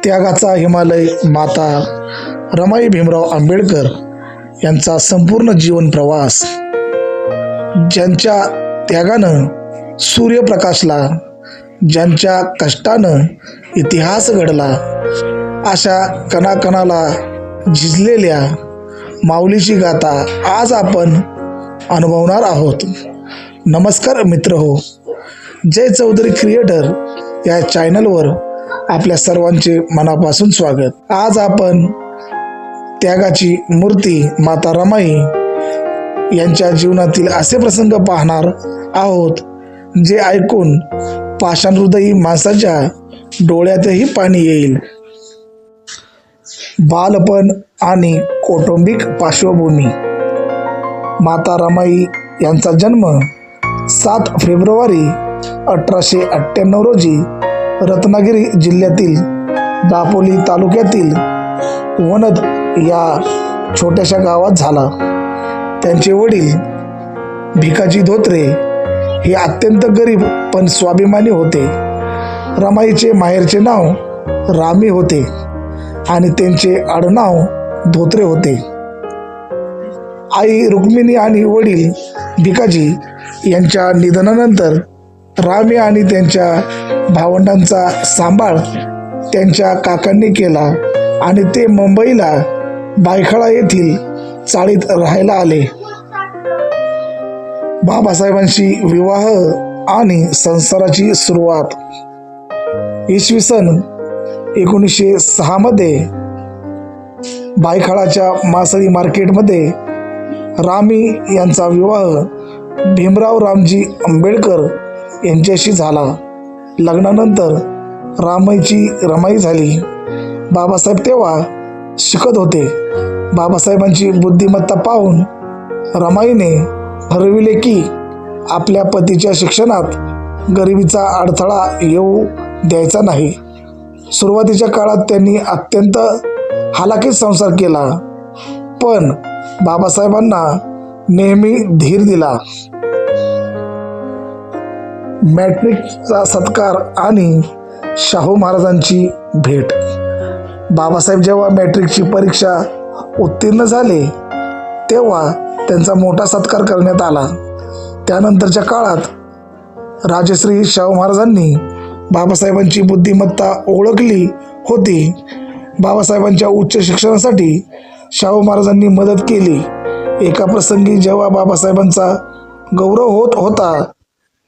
त्यागाचा हिमालय माता रमाई भीमराव आंबेडकर यांचा संपूर्ण जीवन प्रवास, ज्यांच्या त्यागानं सूर्य प्रकाशला, ज्यांच्या कष्टानं इतिहास घडला, अशा कणाकणाला झिजलेल्या माऊलीची गाथा आज आपण अनुभवणार आहोत. नमस्कार मित्रहो, जय चौधरी क्रिएटर या चॅनलवर आपल्या सर्वांचे मनापासून स्वागत. आज आपण त्यागाची मूर्ती माता रमाई यांच्या जीवनातील असे प्रसंग पाहणार आहोत, जे ऐकून पाषाण हृदयी माणसाच्या डोळ्यातही पाणी येईल. बालपण आणि कौटुंबिक पार्श्वभूमी. माता रमाई यांचा जन्म 7 फेब्रुवारी 1898 रोजी रत्नागिरी जिल्ह्यातील दापोली तालुक्यातील वनद या छोट्याशा गावात झाला. त्यांचे वडील भिकाजी धोत्रे हे अत्यंत गरीब पण स्वाभिमानी होते. रमाईचे माहेरचे नाव रामी होते आणि त्यांचे आडनाव धोत्रे होते. आई रुक्मिणी आणि वडील भिकाजी यांच्या निधनानंतर रामी आणि त्यांच्या भावंडांचा सांभाळ त्यांच्या काकांनी केला आणि ते मुंबईला बायखळा येथील चाळीत राहायला आले. बाबासाहेबांशी विवाह आणि संसाराची सुरुवात. इसवी सन 1906 मध्ये बायखळाच्या मासळी मार्केटमध्ये रामी यांचा विवाह भीमराव रामजी आंबेडकर यांच्याशी झाला. लग्नानंतर रमाई झाली. बाबासाहेब तेव्हा शिकत होते. बाबासाहेबांची बुद्धिमत्ता पाहून रमाईने ठरविले की आपल्या पतीच्या शिक्षणात गरिबीचा अडथळा येऊ द्यायचा नाही. सुरुवातीच्या काळात त्यांनी अत्यंत हालाकीत संसार केला, पण बाबासाहेबांना नेहमी धीर दिला. मॅट्रिकचा सत्कार आणि शाहू महाराजांची भेट. बाबासाहेब जेव्हा मॅट्रिकची परीक्षा उत्तीर्ण झाले तेव्हा त्यांचा मोठा सत्कार करण्यात आला. त्यानंतरच्या काळात राजश्री शाहू महाराजांनी बाबासाहेबांची बुद्धिमत्ता ओळखली होती. बाबासाहेबांच्या उच्च शिक्षणासाठी शाहू महाराजांनी मदत केली. एका प्रसंगी जेव्हा बाबासाहेबांचा गौरव होत होता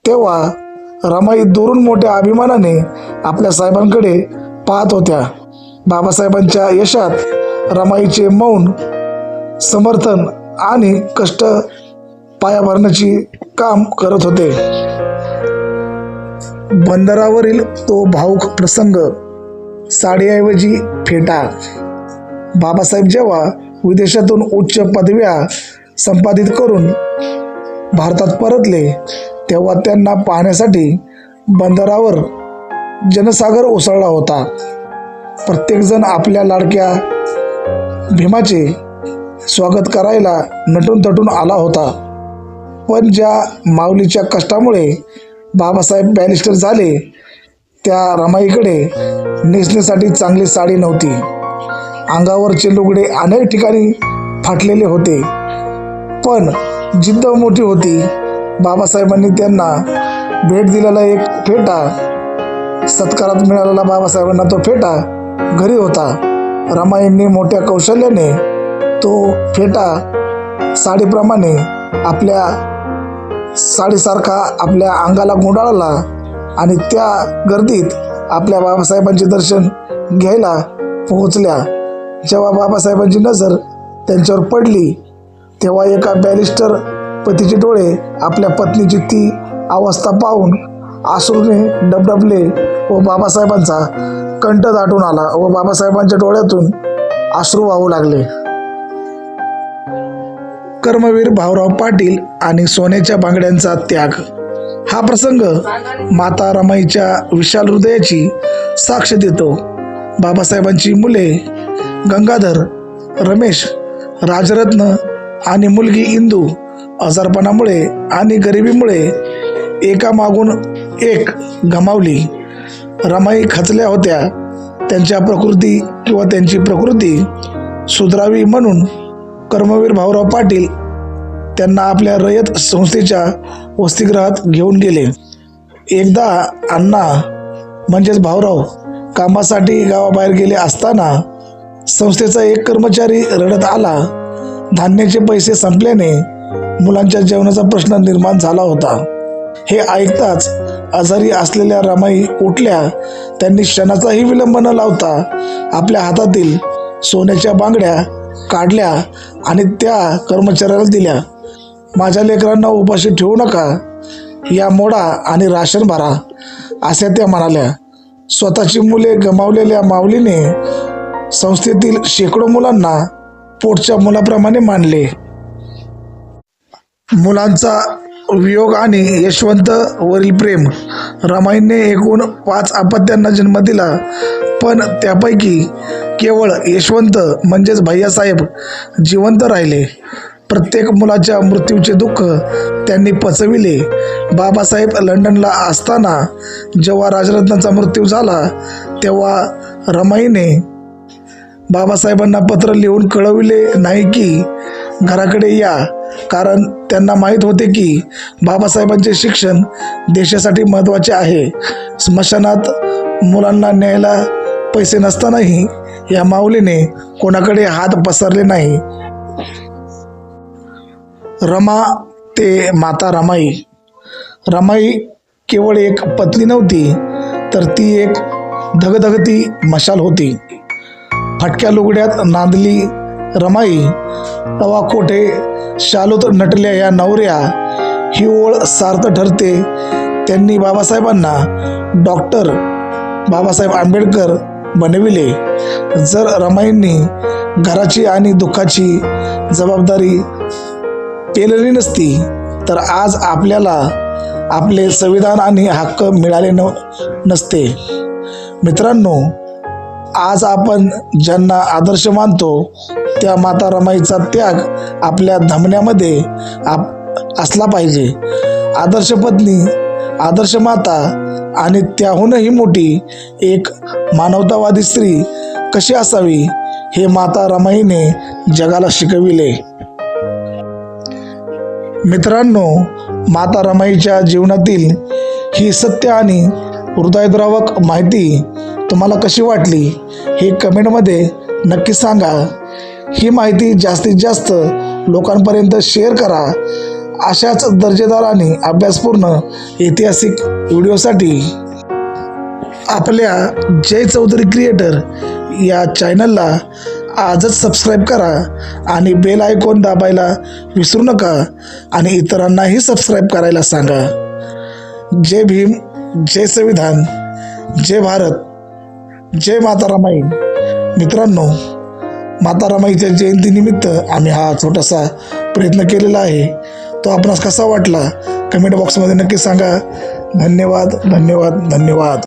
तेव्हा रमाई दुरून मोठ्या अभिमानाने आपल्या साहेबांकडे पाहत होत्या. बाबासाहेबांच्या यशात रमाईचे मौन समर्थन आणि कष्ट पायाभरण्याची काम करत होते. बंदरावरील तो भावूक प्रसंग. साडीऐवजी फेटा. बाबासाहेब जेव्हा विदेशातून उच्च पदव्या संपादित करून भारतात परतले तेव्हा त्यांना पाहण्यासाठी बंदरावर जनसागर उसळला होता. प्रत्येकजण आपल्या लाडक्या भीमाचे स्वागत करायला नटून तटून आला होता. पण ज्या माऊलीच्या कष्टामुळे बाबासाहेब बॅरिस्टर झाले त्या रमाईकडे नेसण्यासाठी चांगली साडी नव्हती. अंगावरचे लुगडे अनेक ठिकाणी फाटलेले होते, पण जिद्द मोठी होती. बाबासाहेबांनी त्यांना भेट दिलेला एक फेटा, सत्कारात मिळालेला बाबासाहेबांना तो फेटा घरी होता. रमाईंनी मोठ्या कौशल्याने तो फेटा साडीप्रमाणे आपल्या साडीसारखा आपल्या अंगाला गुंडाळला आणि त्या गर्दीत आपल्या बाबासाहेबांचे दर्शन घ्यायला पोहोचल्या. जेव्हा बाबासाहेबांची नजर त्यांच्यावर पडली तेव्हा एका बॅरिस्टर पतीचे डोळे आपल्या पत्नीची ती अवस्था पाहून अश्रूने डबडबले व बाबासाहेबांचा कंठ दाटून आला व बाबासाहेबांच्या डोळ्यातून अश्रू वाहू लागले. कर्मवीर भाऊराव पाटील आणि सोन्याच्या बांगड्यांचा त्याग. हा प्रसंग माता रमाईच्या विशाल हृदयाची साक्ष देतो. बाबासाहेबांची मुले गंगाधर, रमेश, राजरत्न आणि मुलगी इंदू आजारपणामुळे आणि गरिबीमुळे एकामागून एक गमावली. रमाई खचल्या होत्या. त्यांची प्रकृती सुधारावी म्हणून कर्मवीर भाऊराव पाटील त्यांना आपल्या रयत संस्थेच्या वसतिगृहात घेऊन गेले. एकदा अण्णा म्हणजेच भाऊराव कामासाठी गावाबाहेर गेले असताना संस्थेचा एक कर्मचारी रडत आला. धान्याचे पैसे संपल्याने मुलांच्या जेवणाचा प्रश्न निर्माण झाला होता. हे ऐकताच आजारी असलेल्या रमाई उठल्या. त्यांनी क्षणाचाही विलंब न लावता आपल्या हातातील सोन्याच्या बांगड्या काढल्या आणि त्या कर्मचाऱ्याला दिल्या. माझ्या लेकरांना उपाशी ठेवू नका, या मोडा आणि राशन भरा, अशा त्या म्हणाल्या. स्वतःची मुले गमावलेल्या माऊलीने संस्थेतील शेकडो मुलांना पोटच्या मुलाप्रमाणे मानले. मुलांचा वियोग आणि यशवंत वरील प्रेम. रमाईने एकूण 5 अपत्यांना जन्म दिला, पण त्यापैकी केवळ यशवंत म्हणजेच भैयासाहेब जिवंत राहिले. प्रत्येक मुलाच्या मृत्यूचे दुःख त्यांनी पचविले. बाबासाहेब लंडनला असताना जेव्हा राजरत्नाचा मृत्यू झाला तेव्हा रमाईने बाबासाहेबांना पत्र लिहून कळविले नाही की घराकडे या, कारण त्यांना माहीत होते की बाबासाहेबांचे शिक्षण देशासाठी महत्त्वाचे आहे. स्मशानात मुलांना न्यायला पैसे नसतानाही या माऊलीने कोणाकडे हात पसरले नाही. रमा ते माता रमाई. रमाई केवळ एक पत्नी नव्हती, तर ती एक धगधगती मशाल होती. फाटक्या लुगड्यात नांदली रमाई, तवा कोठे शालूत नटल्या या नवऱ्या, ही ओळ सार्थ ठरते. त्यांनी बाबासाहेबांना डॉक्टर बाबासाहेब आंबेडकर बनविले. जर रमाईंनी घराची आणि दुःखाची जबाबदारी पेलली नसती तर आज आपल्याला आपले संविधान आणि हक्क मिळाले नसते. मित्रांनो, आज आपण ज्यांना आदर्श मानतो त्या माता रमाईचा त्याग आपल्या धमन्यामध्ये असला पाहिजे. आदर्श पत्नी, आदर्श माता आणि त्याहूनही मोठी एक मानवतावादी स्त्री कशी असावी हे माता रमाईने जगाला शिकविले. मित्रांनो, माता रमाईच्या जीवनातील ही सत्य आणि हृदयद्रावक माहिती तुम्हाला कशी वाटली हे कमेंटमध्ये नक्की सांगा. ही माहिती जास्तीत जास्त लोकांपर्यंत शेअर करा. अशाच दर्जेदार आणि अभ्यासपूर्ण ऐतिहासिक व्हिडिओसाठी आपल्या जय चौधरी क्रिएटर या चॅनलला आजच सबस्क्राईब करा आणि बेल आयकॉन दाबायला विसरू नका आणि इतरांनाही सबस्क्राईब करायला सांगा. जय भीम, जय संविधान, जय भारत, जय माता रमाई. मित्रांनो, माता रमाईच्या जयंतीनिमित्त आम्ही हा छोटासा प्रयत्न केलेला आहे. तो आपणास कसा वाटला कमेंट बॉक्समध्ये नक्की सांगा. धन्यवाद, धन्यवाद, धन्यवाद.